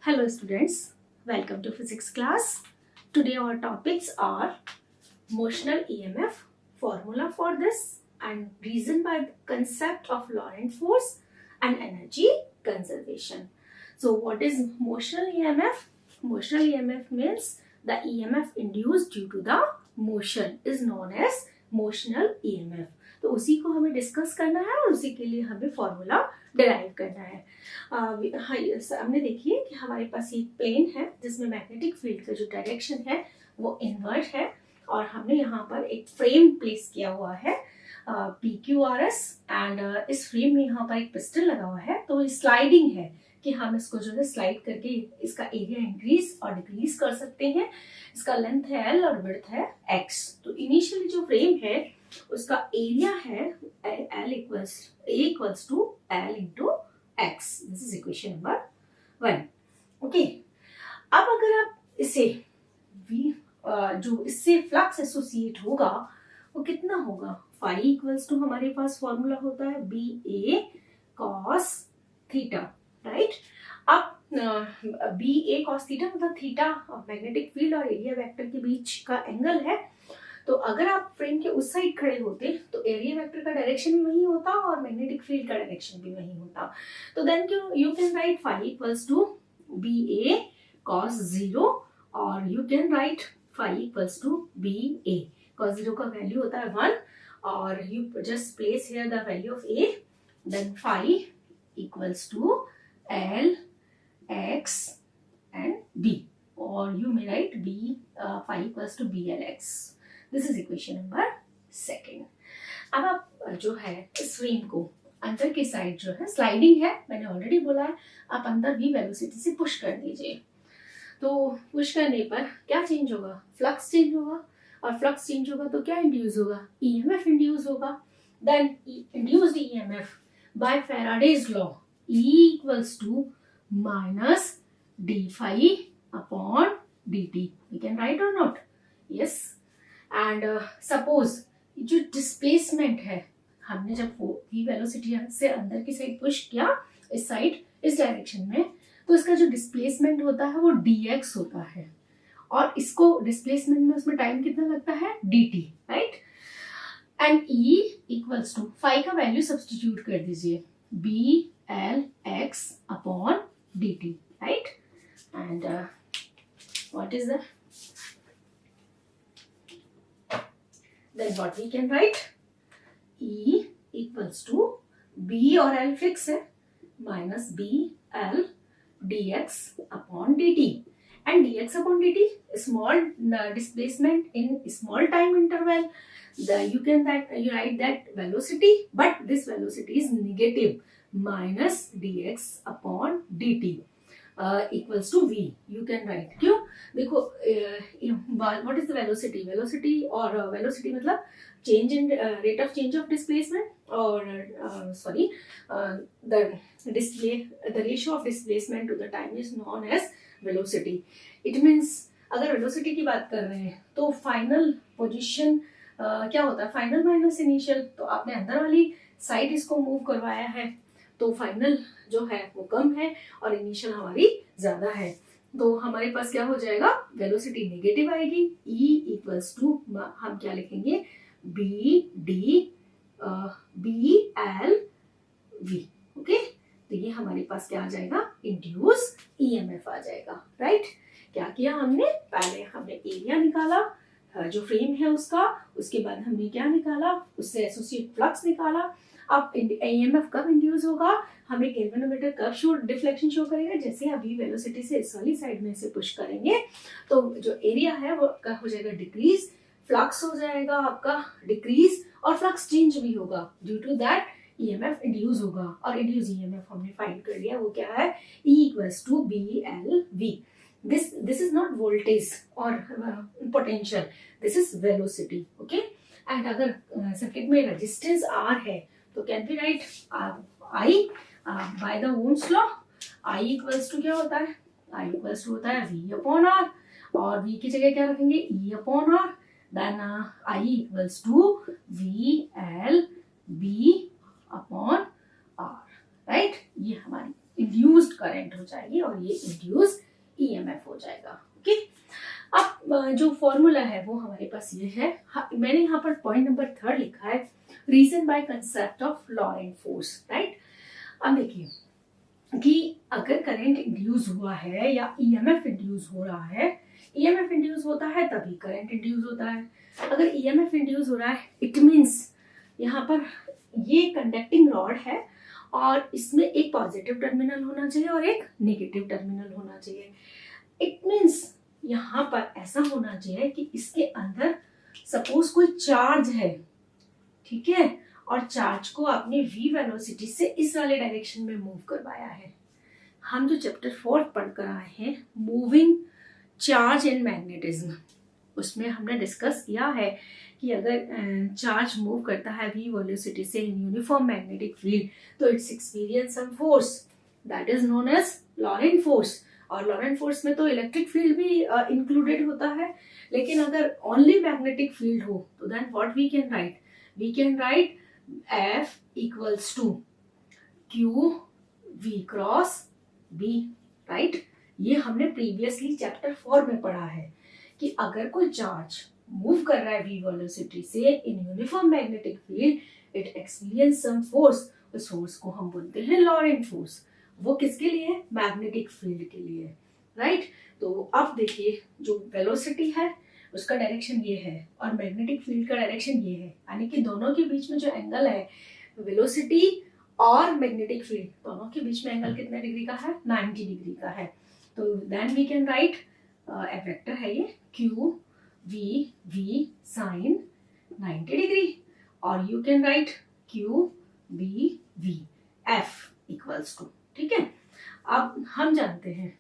Hello students, welcome to physics class. Today our topics are motional EMF, formula for this and reason by the concept of Lorentz force and energy conservation. So what is motional EMF? Motional EMF means the EMF induced due to the motion is known as motional EMF. तो उसी को हमें discuss करना है और उसी के लिए हमें फॉर्मूला डिराइव करना है। हमने देखिए कि हमारे पास एक प्लेन है जिसमें मैग्नेटिक फील्ड का जो डायरेक्शन है वो इनवर्ट है और हमने यहाँ पर एक फ्रेम प्लेस किया हुआ है PQRS एंड इस फ्रेम में यहाँ पर एक पिस्टन लगा हुआ है, तो स्लाइडिंग है कि हम इसको जो है स्लाइड करके इसका एरिया इंक्रीज और डिक्रीज कर सकते हैं। इसका लेंथ है L और विड्थ है X। तो इनिशियली जो फ्रेम है उसका एरिया है A equals to L into X। This is equation number 1। Okay, अब अगर आप इसे V जो इससे फ्लक्स एसोसिएट होगा वो कितना होगा, फाई इक्वल्स टू हमारे पास फॉर्मूला होता है BA cos थीटा, राइट। अब BA cos थीटा मतलब थीटा मैग्नेटिक फील्ड और एरिया वेक्टर के बीच का एंगल है। तो अगर आप फ्रेम के उस साइड खड़े होते तो एरिया वेक्टर का डायरेक्शन भी वही होता और मैग्नेटिक फील्ड का डायरेक्शन भी वही होता। तो then you can write phi equals to BA cos 0 और you can write phi equals to BA cos 0 का वैल्यू होता है 1 और you just place here the value of A, then phi equals to L X and B or you may write B phi equals to BLX. This is equation number 2. अब आप जो है इस frame को अंदर की साइड जो है स्लाइडिंग है, मैंने ऑलरेडी बोला है, आप अंदर भी वेलोसिटी से पुश कर दीजिए। तो पुश करने पर क्या चेंज होगा, फ्लक्स चेंज होगा और फ्लक्स चेंज होगा तो क्या इंड्यूस होगा, EMF इंड्यूस होगा। Then induced EMF by Faraday's law E equals to minus d phi upon dt. We can write or not? Yes. And suppose जो डिस्प्लेसमेंट है, हमने जब V वेलोसिटी से अंदर की साइड पुश किया इस साइड इस डायरेक्शन में, तो इसका जो डिस्प्लेसमेंट होता है वो dx होता है और इसको डिस्प्लेसमेंट में उसमें टाइम कितना लगता है dt, right. And E equals to phi का वैल्यू सब्स्टिट्यूट कर दीजिए BLX upon dt, right? And what is that? Then what we can write? E equals to B और L fix है minus BL dx upon dt. And dx upon dt, small displacement in small time interval. You write that velocity, but this velocity is negative, minus dx upon dt equals to V. You can write, क्यों देखो what is the velocity? Velocity और velocity मतलब change in rate of change of displacement or the ratio of displacement to the time is known as velocity. It means अगर velocity की बात कर रहे हैं तो फाइनल पोजीशन क्या होता है, फाइनल माइनस इनिशियल। तो आपने अंदर वाली साइड इसको मूव करवाया है तो फाइनल जो है वो कम है और इनिशियल हमारी ज्यादा है, तो हमारे पास क्या हो जाएगा, वेलोसिटी नेगेटिव आएगी। E इक्वल्स टू हम क्या लिखेंगे BL V। ओके, तो ये हमारे पास क्या आ जाएगा, इंड्यूस EMF आ जाएगा, राइट। क्या किया हमने, पहले हमने एरिया निकाला जो फ्रेम है उसका, उसके बाद हमने क्या निकाला, उससे एसोसिएट फ्लक्स निकाला। अब EMF कब इंड्यूस होगा, हमें गैल्वेनोमीटर कब डिफ्लेक्शन शो करेगा, जैसे अभी वेलोसिटी से इस वाली साइड में से पुश करेंगे तो जो एरिया है वो हो जाएगा डिक्रीज, फ्लक्स हो जाएगा आपका डिक्रीज और फ्लक्स चेंज भी होगा, due to that EMF induce होगा। और इंड्यूस EMF हमने फाइंड कर लिया, वो क्या है, E equals to BLV। This is not voltage or potential, this is velocity, okay। and अगर सर्किट में रेजिस्टेंस R है तो can be write I by the Ohm's law। I equals to क्या होता है, I इक्वल्स टू होता है V upon R और V की जगह क्या रखेंगे, E upon R। Then I equals to VLB upon R, right. ये हमारी इंड्यूस्ड करंट हो जाएगी और ये इंड्यूस ईएमएफ हो जाएगा। ओके, अब जो फॉर्मूला है वो हमारे पास ये है। मैंने यहाँ पर पॉइंट नंबर 3 लिखा है, reason by concept of Lorentz force, right. अब देखिए कि अगर करंट इंड्यूस हुआ है या ईएमएफ इंड्यूस हो रहा है, ईएमएफ इंड्यूस होता है तभी करंट इंड्यूस होता है। अगर ईएमएफ इंड्यूस हो रहा है इट मींस यहाँ पर ये कंडक्टिंग रॉड है और इसमें एक पॉजिटिव टर्मिनल होना चाहिए और एक नेगेटिव टर्मिनल होना चाहिए। इट मींस यहाँ पर ऐसा होना चाहिए कि इसके अंदर सपोज कोई चार्ज है, ठीक है, और चार्ज को आपने v वेलोसिटी से इस वाले डायरेक्शन में मूव करवाया है। हम जो चैप्टर 4 पढ़कर आए हैं मूविंग चार्ज एंड मैग्नेटिज्म, उसमें हमने डिस्कस किया है कि अगर चार्ज मूव करता है v वेलोसिटी से इन यूनिफॉर्म मैग्नेटिक फील्ड तो it's experience some force that is known as Lorentz force. और लॉरेंट फोर्स में तो इलेक्ट्रिक फील्ड भी इंक्लूडेड होता है, लेकिन अगर ओनली मैग्नेटिक फील्ड हो तो then what we can write F equals to Q V cross B, right. ये हमने प्रीवियसली चैप्टर 4 में पढ़ा है कि अगर कोई चार्ज मूव कर रहा है v वेलोसिटी से in uniform magnetic field it experience some force, उस फोर्स को हम बोलते हैं लॉरेंट फोर्स। वो किसके लिए? मैग्नेटिक फील्ड के लिए, राइट। तो अब देखिए जो वेलोसिटी है उसका डायरेक्शन ये है और मैग्नेटिक फील्ड का डायरेक्शन ये है, यानी कि दोनों के बीच में जो एंगल है वेलोसिटी और मैग्नेटिक फील्ड दोनों के बीच में एंगल कितने डिग्री का है? 90 डिग्री का है। तो then we can write A vector है ये Q V साइन 90 डिग्री और you can write Q V F equals to, ठीक है। अब हम जानते हैं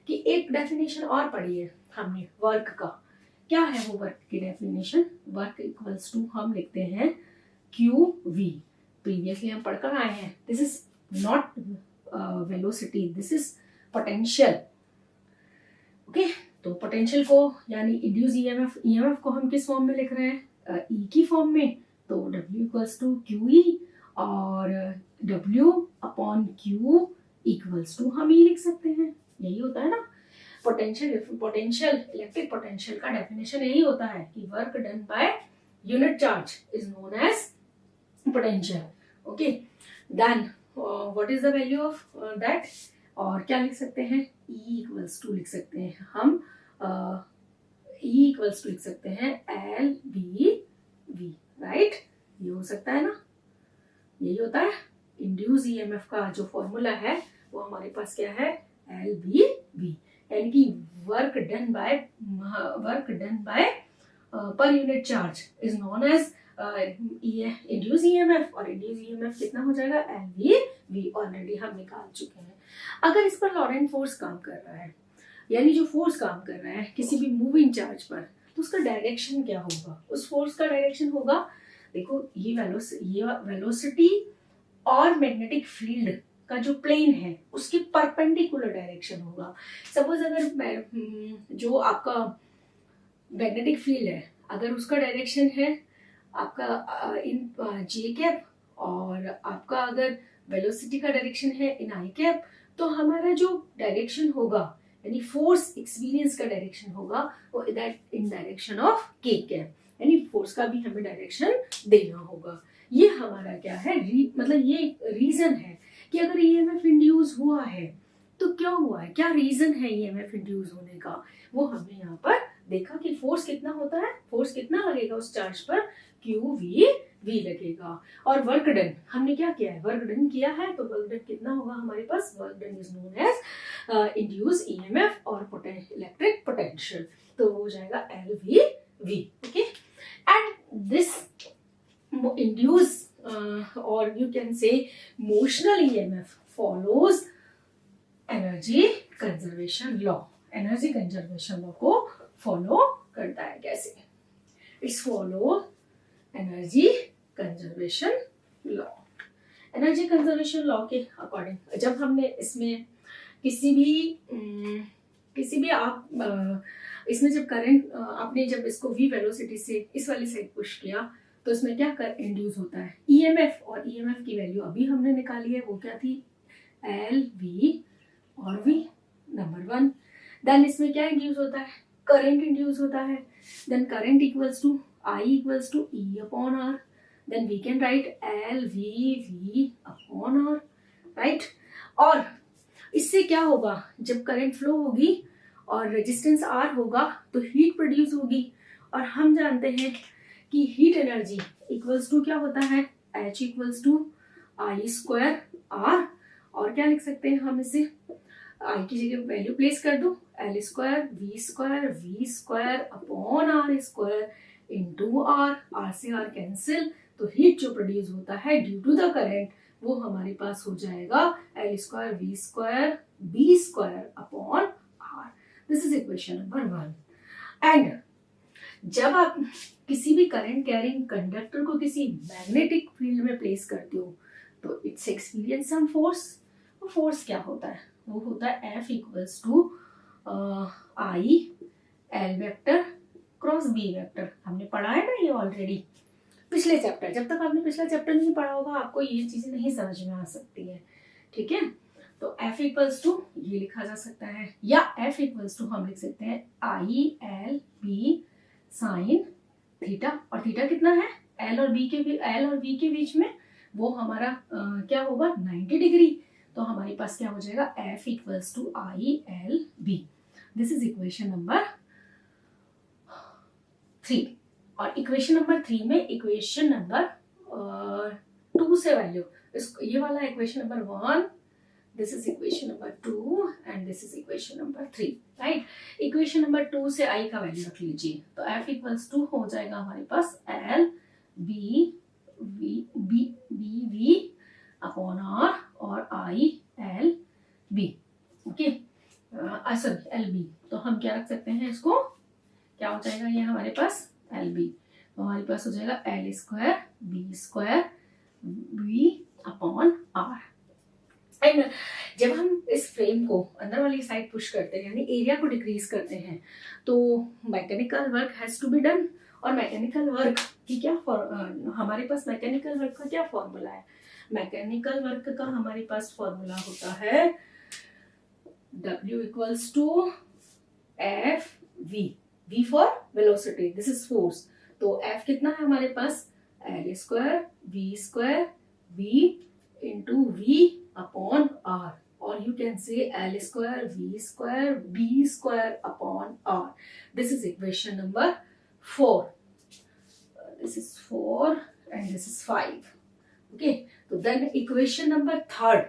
कि एक डेफिनेशन और पढ़ी है हमने वर्क का। क्या है वो वर्क की डेफिनेशन? वर्क इक्वल्स टू हम लिखते हैं QV, प्रीवियसली हम पढ़कर आए हैं। This is not velocity, this is potential. Okay, तो पोटेंशियल को यानी इंड्यूस ईएमएफ को हम किस फॉर्म में लिख रहे हैं? E की फॉर्म में। तो W इक्वल्स टू QE और W upon Q equals to हम E लिख सकते हैं। यही होता है ना पोटेंशियल इलेक्ट्रिक पोटेंशियल का डेफिनेशन यही होता है कि work done by unit charge is known as potential. Okay, then what is the value of that? और क्या लिख सकते हैं? E इक्वल्स टू लिख सकते हैं हम E इक्वल्स टू लिख सकते हैं LV, राइट। ये हो सकता है ना, यही होता है इंड्यूस ईएमएफ का जो फॉर्मूला है वो हमारे पास क्या है? LV, यानी कि work done by per unit charge is known as induce EMF और इंड्यूस ईएमएफ कितना हो जाएगा? LV ऑलरेडी हम निकाल चुके हैं। अगर इस पर लॉरेंट फोर्स काम कर रहा है, यानी जो फोर्स काम कर रहा है किसी भी मूविंग चार्ज पर, तो उसका डायरेक्शन क्या होगा? उस फोर्स का डायरेक्शन होगा, देखो ये वेलोसिटी और मैग्नेटिक फील्ड का जो प्लेन है उसकी परपेंडिकुलर डायरेक्शन होगा। सपोज अगर जो आपका मैग्नेटिक फील्ड है अगर उसका डायरेक्शन है आपका इन जे कैप और आपका अगर वेलोसिटी का डायरेक्शन है इन आई कैप, तो हमारा जो डायरेक्शन होगा यानी फोर्स एक्सपीरियंस का डायरेक्शन होगा वो दैट इन डायरेक्शन ऑफ के कैप, यानी फोर्स का भी हमें डायरेक्शन देना होगा। ये हमारा क्या है? मतलब ये रीजन है कि अगर ईएमएफ इंड्यूस हुआ है तो क्यों हुआ है, क्या रीजन है ईएमएफ इंड्यूस होने का, वो हमने यहाँ पर देखा कि फोर्स कितना होता है, फोर्स कितना लगेगा उस चार्ज पर? QV लगेगा। और वर्क डन हमने क्या किया है? वर्क डन किया है तो वर्क डन कितना होगा हमारे पास? Work done is known as induce EMF और इलेक्ट्रिक पोटेंशियल, तो हो जाएगा LV। Okay, and this induce or you can say motional EMF follows energy conservation law। Energy conservation law को फॉलो करता है। कैसे? It's follow energy conservation law. Energy conservation law के according जब हमने इसमें किसी भी आप इसमें जब करंट आपने जब इसको v वेलोसिटी से इस वाली साइड पुश किया तो इसमें क्या कर इंड्यूस होता है? ईएमएफ, और ईएमएफ की वैल्यू अभी हमने निकाली है, वो क्या थी? LV और V नंबर 1। देन इसमें क्या इंड्यूस होता है, करंट इंड्यूस होता है। Then current equals to I equals to E upon R। Then we can write LV upon R, right. और इससे क्या होगा, जब करंट फ्लो होगी और रेजिस्टेंस R होगा तो हीट प्रोड्यूस होगी। और हम जानते हैं कि हीट एनर्जी इक्वल्स टू क्या होता है, H equals to I square R। और क्या लिख सकते हैं हम इसे, I की जगह वैल्यू प्लेस कर दो, L square V square upon R square into R से R कैंसिल। तो हीट जो प्रोड्यूस होता है ड्यू टू द करंट वो हमारे पास हो जाएगा L square V square B square upon R। This is equation number 1। And जब आप किसी भी करंट कैरिंग कंडक्टर को किसी मैग्नेटिक फील्ड में प्लेस करते हो तो इट्स एक्सपीरियंस सम फोर्स। वो फोर्स क्या होता है, वो होता है F equals to I L vector cross B vector. हमने पढ़ा है ना ये ऑलरेडी पिछले चैप्टर। जब तक आपने पिछला चैप्टर नहीं पढ़ा होगा आपको ये चीजें नहीं समझ में आ सकती है, ठीक है। तो F इक्वल्स टू ये लिखा जा सकता है, या F इक्वल्स टू हम लिख सकते हैं I L B sine theta. और थीटा कितना है, L और V के बीच में वो हमारा क्या होगा 90 डिग्री। तो हमारे पास क्या हो जाएगा F equals to I L B। This is equation number 3। और इक्वेशन नंबर 3 में इक्वेशन नंबर 2 से वैल्यू, ये वाला equation number 1, this is equation number 2 and this is equation number 3, right. Equation number 2 से I का वैल्यू रख लीजिए। तो F इक्वल्स टू हो जाएगा हमारे पास L B V upon R और I L B, okay sorry L B। तो हम क्या रख सकते हैं, इसको क्या हो जाएगा ये हमारे पास L B। तो हमारे पास हो जाएगा L square B square V upon R। And जब हम इस फ्रेम को अंदर वाली साइड पुश करते हैं यानी एरिया को डिक्रीज करते हैं तो mechanical work has to be done. और मैकेनिकल वर्क की क्या हमारे पास मैकेनिकल वर्क का क्या फॉर्मूला है, मैकेनिकल वर्क का हमारे पास फॉर्मूला होता है W equals to F V for velocity, this is force. तो F कितना है हमारे पास L square V into V upon R, और you can say L square V square B square upon R. This is equation number 4. This is 4 and this is 5. Okay, so then equation number 3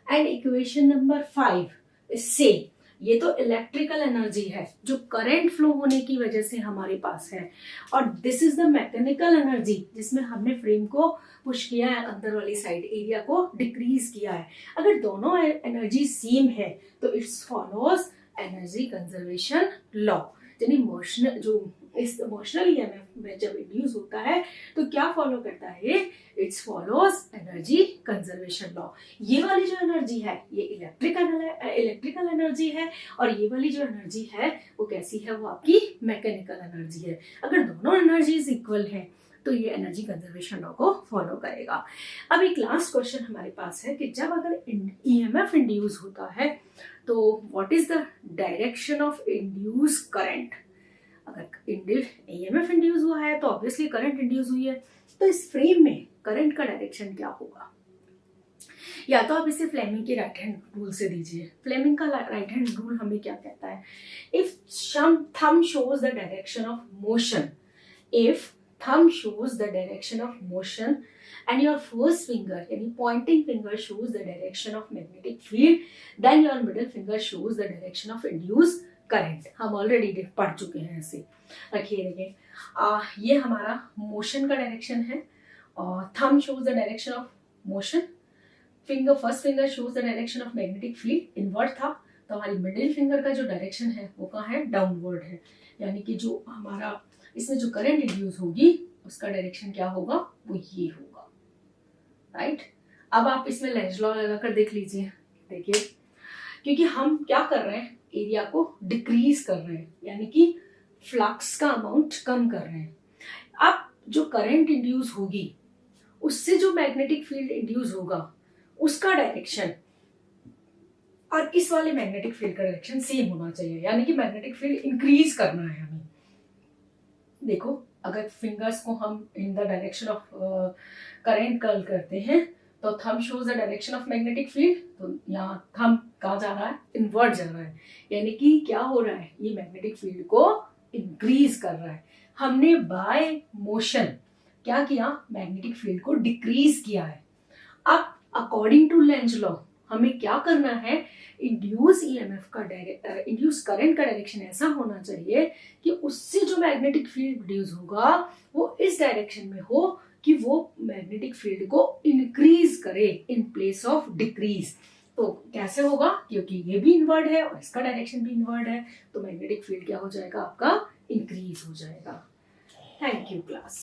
and equation number 5 is same. ये तो electrical energy है जो current flow होने की वजह से हमारे पास है, और this is the mechanical energy जिसमें हमने फ्रेम को पुश किया है, अंदर वाली साइड एरिया को डिक्रीज किया है। अगर दोनों एनर्जी सेम है तो it's follows energy conservation law. यानी मोशनल जो इस मोशनल ईएमएफ में जब इंड्यूस होता है तो क्या फॉलो करता है, it's follows energy conservation law. ये वाली जो एनर्जी है ये इलेक्ट्रिकल एनर्जी है, और ये वाली जो एनर्जी है वो कैसी है, वो आपकी मैकेनिकल एनर्जी है। अगर दोनों एनर्जीज इक्वल हैं तो ये एनर्जी कंजर्वेशन लॉ को फॉलो करेगा। अब एक लास्ट क्वेश्चन हमारे पास है कि जब अगर ईएमएफ इंड्यूस होता है तो what is the direction of induce current. अगर ईएमएफ इंड्यूस हुआ है तो ऑब्वियसली करंट इंड्यूस हुई है, तो इस फ्रेम में करंट का डायरेक्शन क्या होगा। या तो आप इसे फ्लेमिंग के राइट हैंड रूल से दीजिए। फ्लेमिंग का राइट हैंड रूल हमें क्या कहता है, if thumb shows the direction of motion, if thumb shows the direction of motion and your first finger yani pointing finger shows the direction of magnetic field, then your middle finger shows the direction of induced current। हम already पढ़ चुके हैं ऐसे। रखिए ये हमारा motion का direction है, और thumb shows the direction of motion, first finger shows the direction of magnetic field, invert था। तो हमारी मिडिल फिंगर का जो डायरेक्शन है वो कहाँ है, डाउनवर्ड है। यानी कि जो हमारा इसमें जो करंट इंड्यूस होगी उसका डायरेक्शन क्या होगा, वो ये होगा, राइट। अब आप इसमें लेंज लॉ लगाकर देख लीजिए। देखिए क्योंकि हम क्या कर रहे हैं, एरिया को डिक्रीज कर रहे हैं, यानी कि फ्लक्स का अमाउंट कम कर रहे हैं। अब जो करंट इंड्यूस होगी उससे जो मैग्नेटिक फील्ड इंड्यूस होगा उसका डायरेक्शन और इस वाले मैग्नेटिक फील्ड का डायरेक्शन सेम होना चाहिए, यानी कि मैग्नेटिक फील्ड इंक्रीज करना है हमें। देखो अगर फिंगर्स को हम in the direction of current curl करते हैं तो thumb shows the direction of magnetic field, तो यहाँ थंब कहाँ जा रहा है, इनवर्ट जा रहा है, यानी कि क्या हो रहा है, ये मैग्नेटिक फील्ड को इंक्रीज कर रहा है। हमने बाय मोशन क्या किया, मैग्नेटिक फील्ड को डिक्रीज किया है। अब अकॉर्डिंग टू लेंज लॉ हमें क्या करना है, इंड्यूस ईएमएफ का इंड्यूस करंट का डायरेक्शन ऐसा होना चाहिए कि उससे जो मैग्नेटिक फील्ड प्रोड्यूस होगा वो इस डायरेक्शन में हो कि वो मैग्नेटिक फील्ड को इंक्रीज करे इन प्लेस ऑफ डिक्रीज। तो कैसे होगा, क्योंकि ये भी इनवर्ड है और इसका डायरेक्शन भी इनवर्ड है, तो मैग्नेटिक फील्ड क्या हो जाएगा, आपका इंक्रीज हो जाएगा। Thank you class.